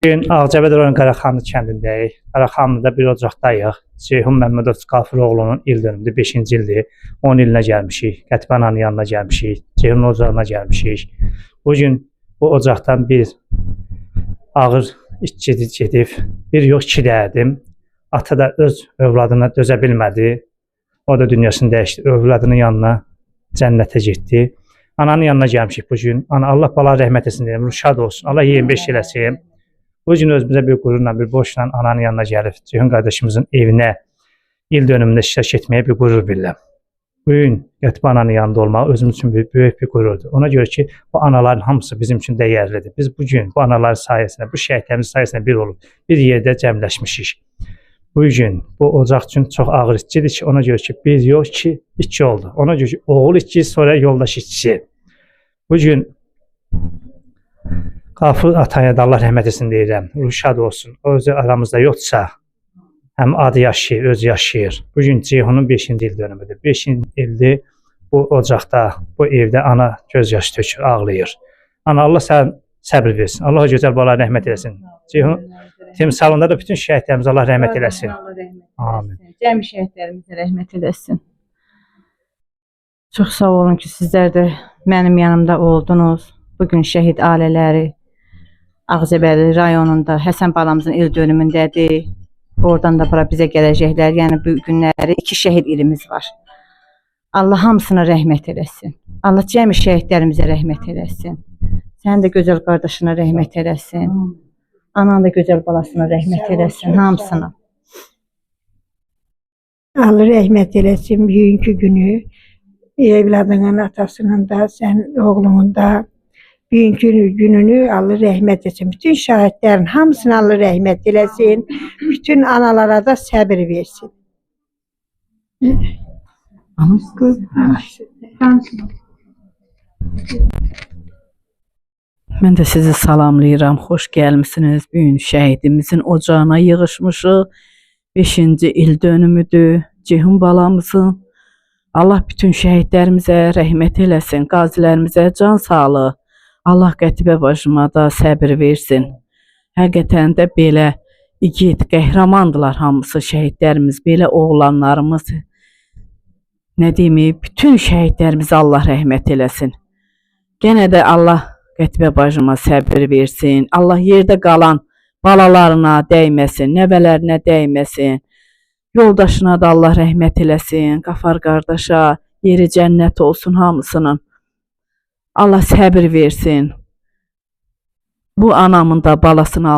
Bugün Ağcabədi rayon Qaraxanlı kəndindəyik. Qaraxanlıda bir ocaqdayıq. Ceyhun Məmmədov Qafiroğlu'nun il dönümüdür, 5-ci ildir. 10 ilinə gəlmişik. Qətibə ananın yanına gəlmişik. Ceyhunun ocağına gəlmişik. Bugün bu ocaqdan bir ağır işçi gedib, bir yox 2 dəyədim. Ata da öz övladına dözə bilmədi. O da dünyasını dəyişdi. Övladının yanına cənnətə getdi. Ananın yanına gəlmişik bugün. Ana Allah bala rəhmət etsin deyirəm. Şad olsun. Allah 25 eləsin. Bugün özümüzə bir qürurla, bir borcla ananın yanına gəlib Ceyhun qardaşımızın evinə il dönümündə iştirak etməyə bir qürur bilirəm. Bugün Qətibə ananın yanında olmaq özümüz üçün böyük bir qürurdur. Ona görə ki, bu anaların hamısı bizim üçün dəyərlidir. Biz bugün bu anaların sayəsində, bu şəhidlərimiz sayəsində bir olub, bir yerdə cəmləşmişik. Bugün bu ocaq üçün çox ağır işçidir ki, ona görə ki, bir yox ki, 2 oldu. Ona görə ki, oğul işçi, sonra yoldaş işçi. Bugün Qafur ataya da Allah rəhmət etsin deyirəm. Ruh şad olsun. O özü aramızda yoxdursa, həm adı yaşayır, özü yaşayır. Bugün Ceyhunun 5-ci il dönümüdür. 5-ci ildir bu ocaqda, bu evdə ana göz yaşı tökür, ağlayır. Ana Allah sən səbir versin. Allah gözəl bala rəhmət eləsin. Ceyhun timsalında da bütün şəhidlərimizə Allah rəhmət eləsin. Amin. Cəmi şəhidlərimizə rəhmət eləsin. Çox sağ olun ki, sizlər də mənim yanımda oldunuz. Bugün şəhid ailələri Ağcabədi rayonunda Həsən balamızın il dönümündədir. Oradan da bura bizə gələcəklər. Yəni bu günləri 2 şəhid ilimiz var. Allah hamısına rəhmət eləsin. Allah cəmi şəhidlərimizə rəhmət eləsin. Sənin də gözəl qardaşına rəhmət eləsin. Anan da gözəl balasına rəhmət eləsin, hamısına. Allah rəhmət eləsin bugünkü günü. Evladının atasının da, sən oğlunun da bugünkü gününü Allah rəhmət etsin. Bütün şahidlərin hamısına Allah rəhmət eləsin. Bütün analara da səbir versin. Mən də sizi salamlayıram. Xoş gəlmisiniz. Bugün şəhidimizin ocağına yığışmışıq. 5-ci il dönümüdür Ceyhun balamızın. Allah bütün şəhidlərimizə rəhmət eləsin. Qazilərimizə can sağlığı. Allah Qətibə bacıma da səbir versin. Həqiqətən də belə igid, qəhrəmandılar hamısı şəhidlərimiz, belə oğlanlarımız. Nə deyim, bütün şəhidlərimizə Allah rəhmət eləsin. Genə də Allah Qətibə bacıma səbir versin. Allah yerdə qalan balalarına dəyməsin, nəvələrinə dəyməsin. Yoldaşına da Allah rəhmət eləsin. Qafar qardaşa yeri cənnət olsun hamısının. Allah səbir versin. Bu anamın da balasını